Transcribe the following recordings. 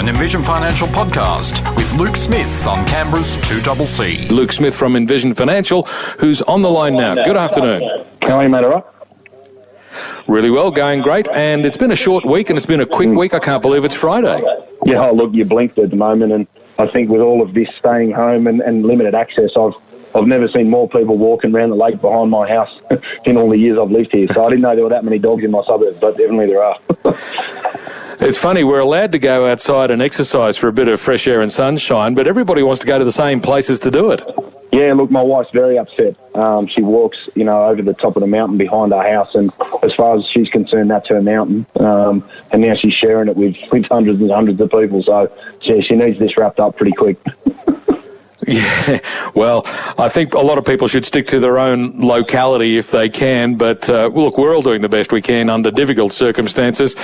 an Envision Financial podcast with Luke Smith on Canberra's 2CC. Luke Smith from Envision Financial, who's on the line now. Good afternoon. How are you, mate? All right? Really well, going great. And it's been a short week and it's been a quick week. I can't believe it's Friday. Yeah, look, you blinked at the moment, and I think with all of this staying home and limited access, I've never seen more people walking around the lake behind my house in all the years I've lived here. So I didn't know there were that many dogs in my suburbs, but definitely there are. It's funny, we're allowed to go outside and exercise for a bit of fresh air and sunshine, but everybody wants to go to the same places to do it. Yeah, look, my wife's very upset. She walks, over the top of the mountain behind our house, and as far as she's concerned, that's her mountain. And now she's sharing it with hundreds and hundreds of people. So she needs this wrapped up pretty quick. Yeah, well, I think a lot of people should stick to their own locality if they can, but look, we're all doing the best we can under difficult circumstances,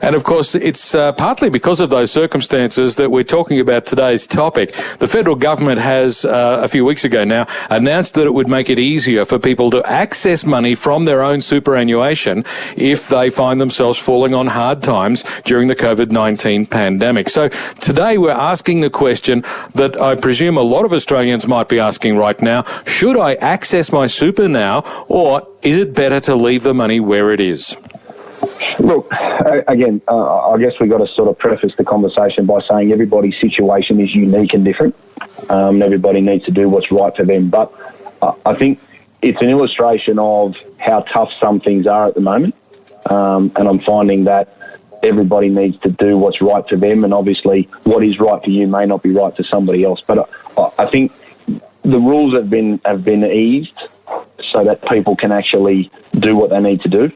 and of course it's partly because of those circumstances that we're talking about today's topic. The federal government has, a few weeks ago now, announced that it would make it easier for people to access money from their own superannuation if they find themselves falling on hard times during the COVID-19 pandemic. So today we're asking the question that I presume a lot of Australians might be asking right now: should I access my super now, or is it better to leave the money where it is? Look, again, I guess we've got to sort of preface the conversation by saying everybody's situation is unique and different. Everybody needs to do what's right for them. But I think it's an illustration of how tough some things are at the moment. And I'm finding that everybody needs to do what's right for them, and obviously what is right for you may not be right for somebody else. But I think the rules have been eased so that people can actually do what they need to do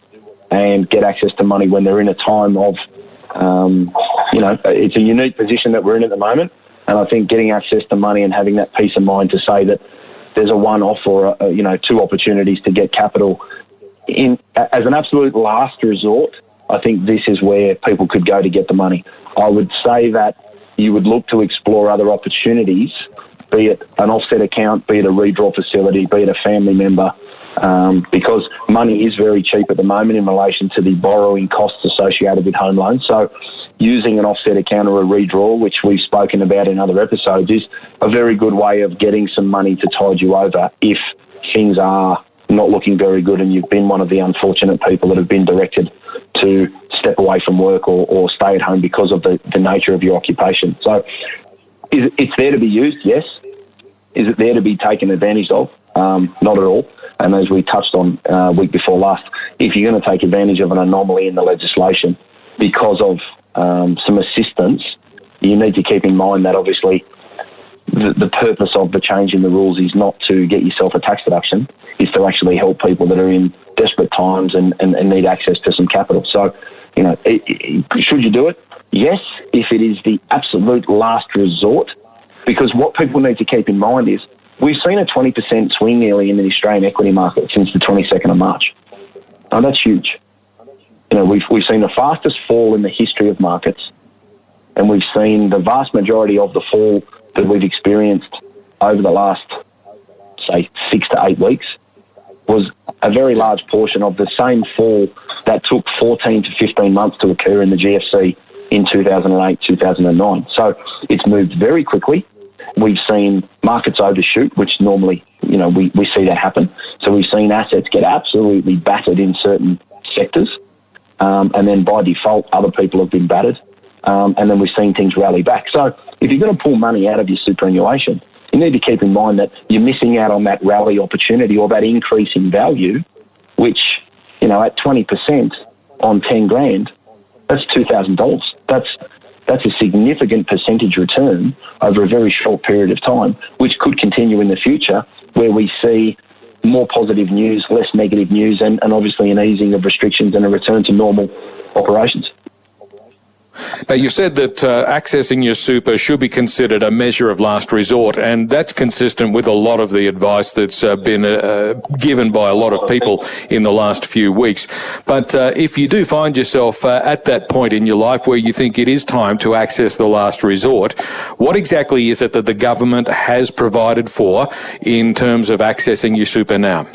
and get access to money when they're in a time of, it's a unique position that we're in at the moment. And I think getting access to money and having that peace of mind to say that there's a one-off or, two opportunities to get capital as an absolute last resort, I think this is where people could go to get the money. I would say that you would look to explore other opportunities, be it an offset account, be it a redraw facility, be it a family member, because money is very cheap at the moment in relation to the borrowing costs associated with home loans. So using an offset account or a redraw, which we've spoken about in other episodes, is a very good way of getting some money to tide you over if things are not looking very good and you've been one of the unfortunate people that have been directed to step away from work or stay at home because of the nature of your occupation. So it's there to be used, yes. Is it there to be taken advantage of? Not at all. And as we touched on week before last, if you're going to take advantage of an anomaly in the legislation because of some assistance, you need to keep in mind that obviously the purpose of the change in the rules is not to get yourself a tax deduction, is to actually help people that are in desperate times and need access to some capital. So, should you do it? Yes, if it is the absolute last resort, because what people need to keep in mind is we've seen a 20% swing nearly in the Australian equity market since the 22nd of March. Now, that's huge. We've seen the fastest fall in the history of markets, and we've seen the vast majority of the fall that we've experienced over the last, say, 6 to 8 weeks was a very large portion of the same fall that took 14 to 15 months to occur in the GFC in 2008, 2009. So it's moved very quickly. We've seen markets overshoot, which normally, we see that happen. So we've seen assets get absolutely battered in certain sectors, and then by default, other people have been battered. And then we've seen things rally back. So if you're going to pull money out of your superannuation, you need to keep in mind that you're missing out on that rally opportunity or that increase in value, which, at 20% on 10 grand, that's $2,000. That's a significant percentage return over a very short period of time, which could continue in the future where we see more positive news, less negative news, and obviously an easing of restrictions and a return to normal operations. Now, you've said that accessing your super should be considered a measure of last resort, and that's consistent with a lot of the advice that's been given by a lot of people in the last few weeks. But if you do find yourself at that point in your life where you think it is time to access the last resort, what exactly is it that the government has provided for in terms of accessing your super now?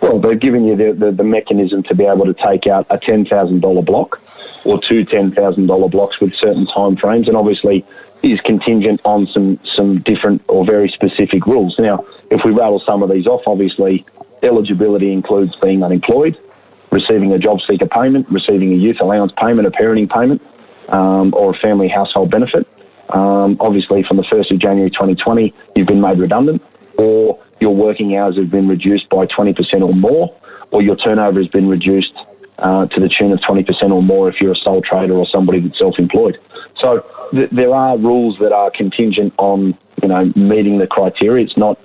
Well, they've given you the mechanism to be able to take out a $10,000 block or two $10,000 blocks with certain time frames, and obviously is contingent on some different or very specific rules. Now, if we rattle some of these off, obviously eligibility includes being unemployed, receiving a job seeker payment, receiving a youth allowance payment, a parenting payment, or a family household benefit. Obviously, from the 1st of January 2020, you've been made redundant, or your working hours have been reduced by 20% or more, or your turnover has been reduced to the tune of 20% or more if you're a sole trader or somebody that's self-employed. So there are rules that are contingent on, meeting the criteria. It's not,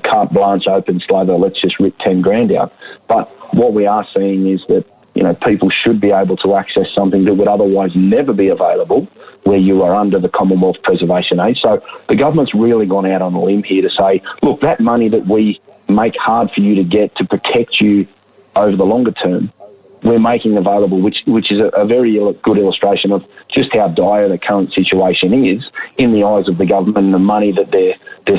carte blanche, open slaver, let's just rip 10 grand out. But what we are seeing is that, people should be able to access something that would otherwise never be available where you are under the Commonwealth Preservation Age. So the government's really gone out on a limb here to say, look, that money that we make hard for you to get to protect you over the longer term, we're making available, which is a very good illustration of just how dire the current situation is in the eyes of the government and the money that they're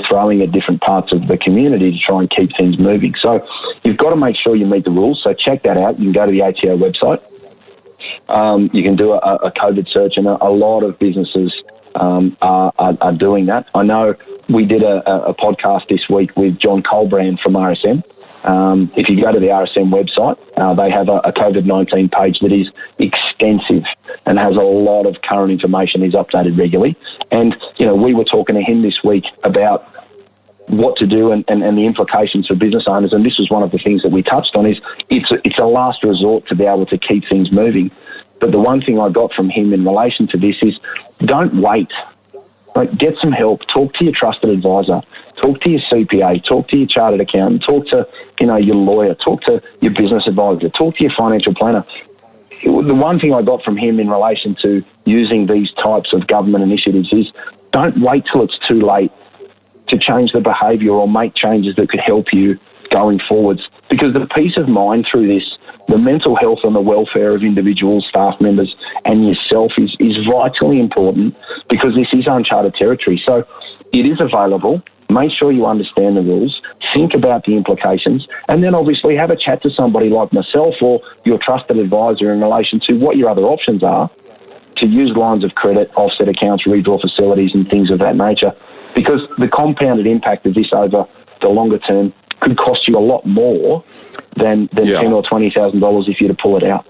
throwing at different parts of the community to try and keep things moving. So you've got to make sure you meet the rules. So check that out. You can go to the ATO website. You can do a COVID search, and a lot of businesses are doing that. I know we did a podcast this week with John Colbrand from RSM. If you go to the RSM website, they have a COVID-19 page that is extensive and has a lot of current information. Is updated regularly. And, we were talking to him this week about what to do and the implications for business owners. And this was one of the things that we touched on is it's a last resort to be able to keep things moving. But the one thing I got from him in relation to this is don't wait. Like, get some help. Talk to your trusted advisor. Talk to your CPA. Talk to your chartered accountant. Talk to, your lawyer. Talk to your business advisor. Talk to your financial planner. The one thing I got from him in relation to using these types of government initiatives is don't wait till it's too late to change the behaviour or make changes that could help you going forwards. Because the peace of mind through this, the mental health and the welfare of individuals, staff members and yourself is vitally important, because this is uncharted territory. So it is available. Make sure you understand the rules, think about the implications, and then obviously have a chat to somebody like myself or your trusted advisor in relation to what your other options are to use lines of credit, offset accounts, redraw facilities and things of that nature, because the compounded impact of this over the longer term could cost you a lot more than $10,000 or $20,000 if you were to pull it out.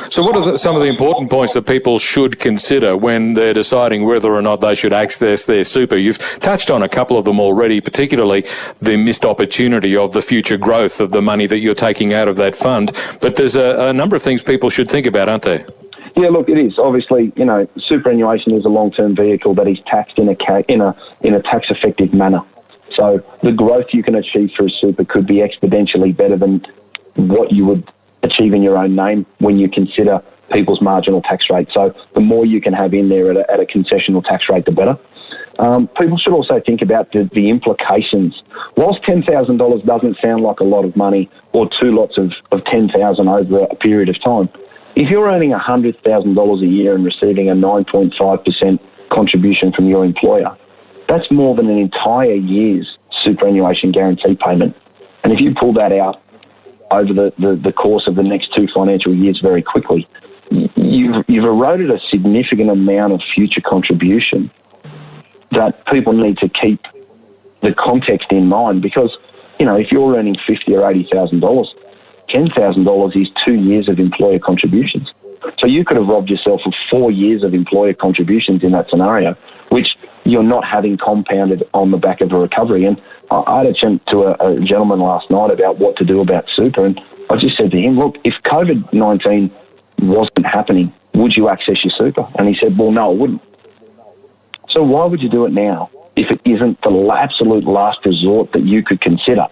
So what are some of the important points that people should consider when they're deciding whether or not they should access their super? You've touched on a couple of them already, particularly the missed opportunity of the future growth of the money that you're taking out of that fund. But there's a number of things people should think about, aren't there? Yeah, look, it is. Obviously, superannuation is a long-term vehicle that is taxed in a tax-effective manner. So the growth you can achieve through super could be exponentially better than what you would achieve in your own name when you consider people's marginal tax rate. So the more you can have in there at a concessional tax rate, the better. People should also think about the implications. Whilst $10,000 doesn't sound like a lot of money, or two lots of $10,000 over a period of time, if you're earning $100,000 a year and receiving a 9.5% contribution from your employer, that's more than an entire year's superannuation guarantee payment. And if you pull that out over the course of the next 2 financial years very quickly, you've eroded a significant amount of future contribution that people need to keep the context in mind. Because, if you're earning $50,000 or $80,000, $10,000 is 2 years of employer contributions. So you could have robbed yourself of 4 years of employer contributions in that scenario, which you're not having compounded on the back of a recovery. And I had a chat to a gentleman last night about what to do about super, and I just said to him, look, if COVID-19 wasn't happening, would you access your super? And he said, well, no, I wouldn't. So why would you do it now if it isn't the absolute last resort that you could consider?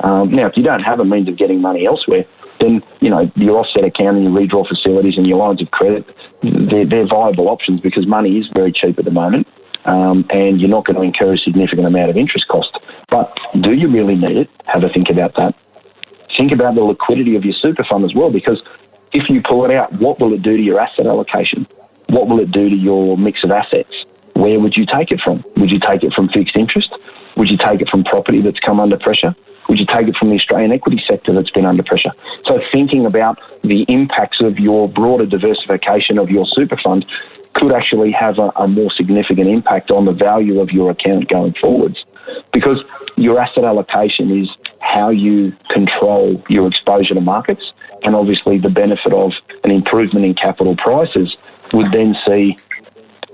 Now, if you don't have a means of getting money elsewhere, then, your offset account and your redraw facilities and your lines of credit, they're viable options, because money is very cheap at the moment. And you're not going to incur a significant amount of interest cost. But do you really need it? Have a think about that. Think about the liquidity of your super fund as well, because if you pull it out, what will it do to your asset allocation? What will it do to your mix of assets? Where would you take it from? Would you take it from fixed interest? Would you take it from property that's come under pressure? Would you take it from the Australian equity sector that's been under pressure? So thinking about the impacts of your broader diversification of your super fund could actually have a more significant impact on the value of your account going forwards, because your asset allocation is how you control your exposure to markets, and obviously the benefit of an improvement in capital prices would then see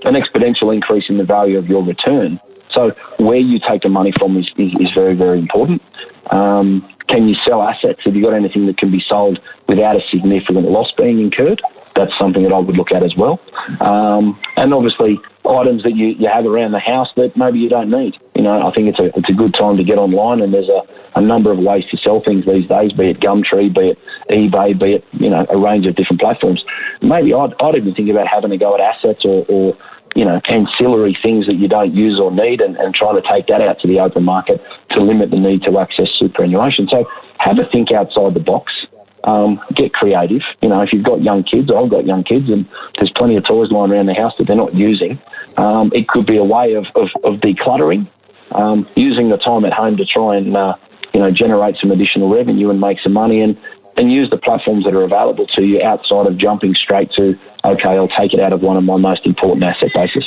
an exponential increase in the value of your return. So where you take the money from is very, very important. Can you sell assets? Have you got anything that can be sold without a significant loss being incurred? That's something that I would look at as well. And obviously items that you have around the house that maybe you don't need. I think it's a good time to get online, and there's a number of ways to sell things these days, be it Gumtree, be it eBay, be it a range of different platforms. Maybe I'd even think about having a go at assets or ancillary things that you don't use or need, and trying to take that out to the open market to limit the need to access superannuation. So have a think outside the box. Get creative. If you've got young kids, I've got young kids, and there's plenty of toys lying around the house that they're not using. It could be a way of decluttering, using the time at home to try and generate some additional revenue and make some money, and use the platforms that are available to you outside of jumping straight to, okay, I'll take it out of one of my most important asset bases.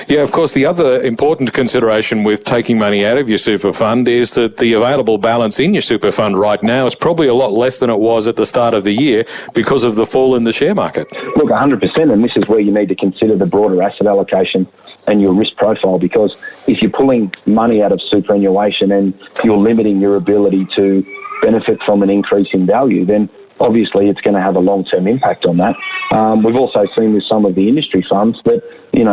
Yeah, of course, the other important consideration with taking money out of your super fund is that the available balance in your super fund right now is probably a lot less than it was at the start of the year because of the fall in the share market. Look, 100%, and this is where you need to consider the broader asset allocation and your risk profile, because if you're pulling money out of superannuation and you're limiting your ability to benefit from an increase in value, then obviously it's going to have a long-term impact on that. We've also seen with some of the industry funds that,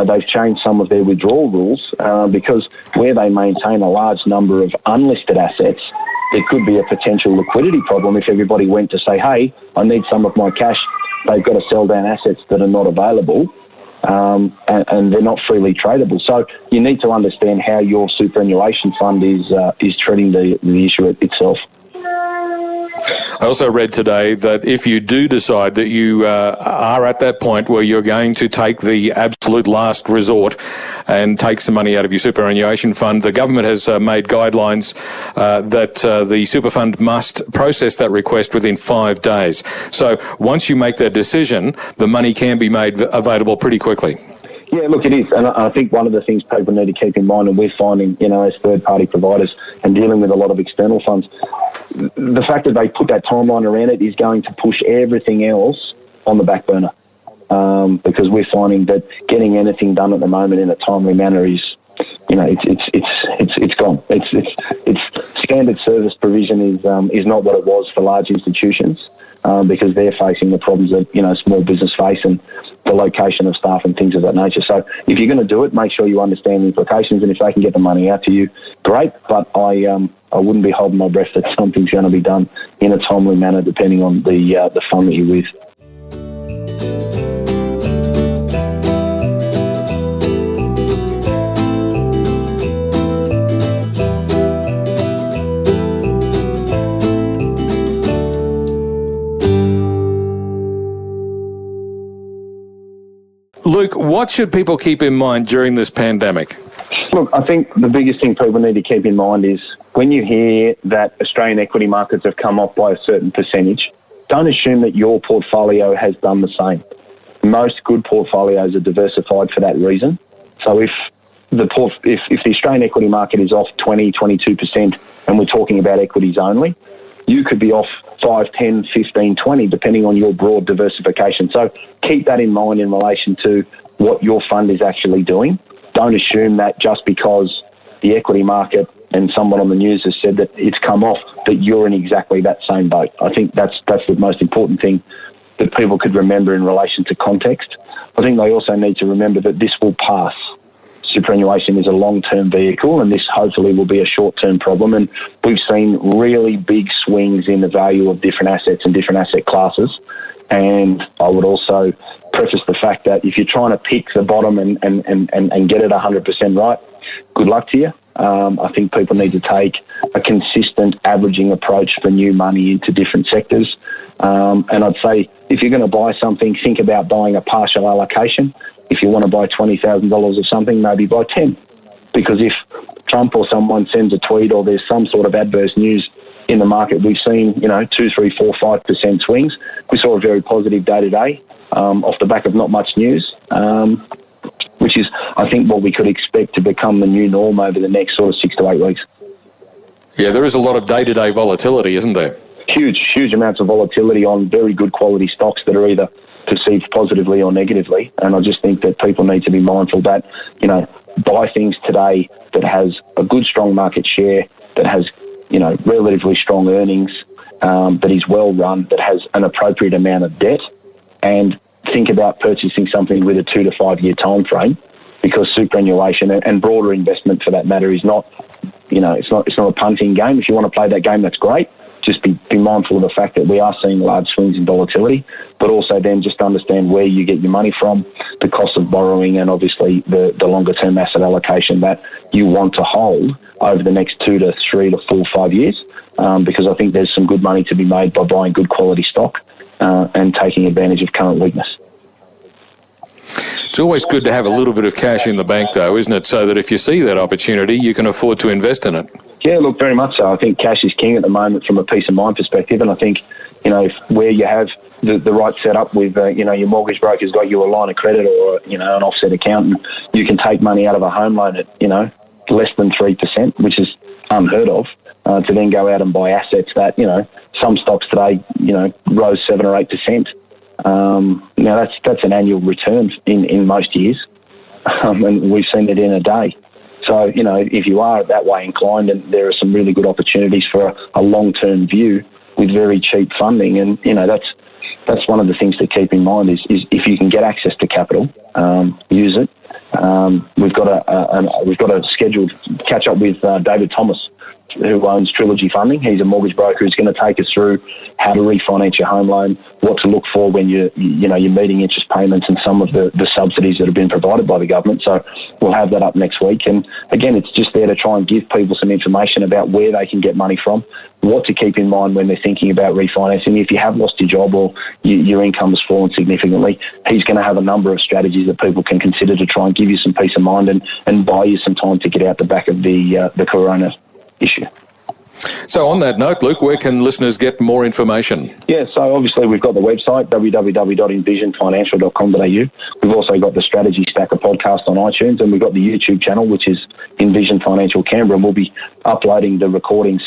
they've changed some of their withdrawal rules because where they maintain a large number of unlisted assets, there could be a potential liquidity problem if everybody went to say, hey, I need some of my cash. They've got to sell down assets that are not available. And they're not freely tradable. So you need to understand how your superannuation fund is treating the issue itself. I also read today that if you do decide that you are at that point where you're going to take the absolute last resort and take some money out of your superannuation fund, the government has made guidelines that the super fund must process that request within 5 days. So once you make that decision, the money can be made available pretty quickly. Yeah, look, it is. And I think one of the things people need to keep in mind, and we're finding, as third-party providers and dealing with a lot of external funds, the fact that they put that timeline around it is going to push everything else on the back burner. Because we're finding that getting anything done at the moment in a timely manner is, it's gone. It's standard service provision is not what it was for large institutions. Because they're facing the problems that, small business face, and the location of staff and things of that nature. So if you're going to do it, make sure you understand the implications, and if they can get the money out to you, great. But I wouldn't be holding my breath that something's going to be done in a timely manner, depending on the fund that you're with. Luke, what should people keep in mind during this pandemic? Look, I think the biggest thing people need to keep in mind is when you hear that Australian equity markets have come off by a certain percentage, don't assume that your portfolio has done the same. Most good portfolios are diversified for that reason. So if the Australian equity market is off 20, 22%, and we're talking about equities only, you could be off 5, 10, 15, 20, depending on your broad diversification. So keep that in mind in relation to what your fund is actually doing. Don't assume that just because the equity market and someone on the news has said that it's come off, that you're in exactly that same boat. I think that's the most important thing that people could remember in relation to context. I think they also need to remember that this will pass. Superannuation is a long-term vehicle, and this hopefully will be a short-term problem. And we've seen really big swings in the value of different assets and different asset classes. And I would also preface the fact that if you're trying to pick the bottom and get it 100% right, good luck to you. I think people need to take a consistent averaging approach for new money into different sectors. And I'd say if you're going to buy something, think about buying a partial allocation. If you want to buy $20,000 of something, maybe buy 10. Because if Trump or someone sends a tweet or there's some sort of adverse news in the market, we've seen, 2, 3, 4, 5% swings. We saw a very positive day today off the back of not much news, which is, I think, what we could expect to become the new norm over the next sort of 6 to 8 weeks. Yeah, there is a lot of day-to-day volatility, isn't there? Huge amounts of volatility on very good quality stocks that are either perceived positively or negatively. And I just think that people need to be mindful that, buy things today that has a good, strong market share, that has, relatively strong earnings, that is well run, that has an appropriate amount of debt, and think about purchasing something with a 2 to 5 year time frame, because superannuation and broader investment for that matter is not, it's not a punting game. If you want to play that game, that's great. Just be mindful of the fact that we are seeing large swings in volatility, but also then just understand where you get your money from, the cost of borrowing, and obviously the longer term asset allocation that you want to hold over the next 2 to 3 to 4, 5 years, because I think there's some good money to be made by buying good quality stock and taking advantage of current weakness. It's always good to have a little bit of cash in the bank, though, isn't it? So that if you see that opportunity, you can afford to invest in it. Yeah, look, very much so. I think cash is king at the moment from a peace of mind perspective. And I think, where you have the right setup with, your mortgage broker's got you a line of credit or, an offset account, and you can take money out of a home loan at, less than 3%, which is unheard of, to then go out and buy assets that, some stocks today, rose 7 or 8%. Now that's an annual return in most years, and we've seen it in a day. So, if you are that way inclined, and there are some really good opportunities for a long-term view with very cheap funding, and, that's one of the things to keep in mind is if you can get access to capital, use it. We've got a scheduled catch up with David Thomas, who owns Trilogy Funding. He's a mortgage broker who's going to take us through how to refinance your home loan, what to look for when you're meeting interest payments and some of the subsidies that have been provided by the government. So we'll have that up next week. And again, it's just there to try and give people some information about where they can get money from, what to keep in mind when they're thinking about refinancing. If you have lost your job or your income has fallen significantly, he's going to have a number of strategies that people can consider to try and give you some peace of mind and buy you some time to get out the back of the corona issue. So on that note, Luke, where can listeners get more information? Yeah, so obviously we've got the website, www.envisionfinancial.com.au. We've also got the Strategy Stacker podcast on iTunes, and we've got the YouTube channel, which is Envision Financial Canberra, and we'll be uploading the recordings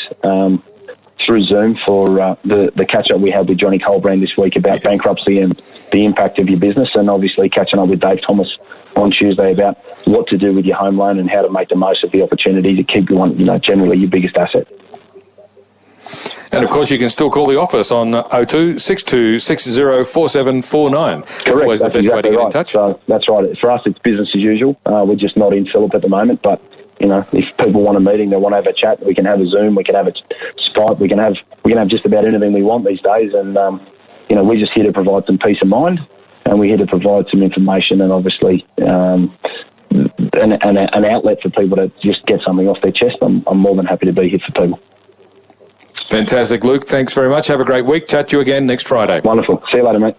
through Zoom for the catch-up we had with Johnny Colbrand this week about bankruptcy and the impact of your business, and obviously catching up with Dave Thomas on Tuesday about what to do with your home loan and how to make the most of the opportunity to keep generally your biggest asset. And of course, you can still call the office on 02 62 60 4749. Correct. Always the best way to get in touch. So that's right. For us, it's business as usual. We're just not in Phillip at the moment, but if people want a meeting, they want to have a chat, we can have a Zoom, we can have a Skype, we can have just about anything we want these days. And we're just here to provide some peace of mind, and we're here to provide some information, and obviously an outlet for people to just get something off their chest. I'm more than happy to be here for people. Fantastic, Luke. Thanks very much. Have a great week. Chat to you again next Friday. Wonderful. See you later, mate.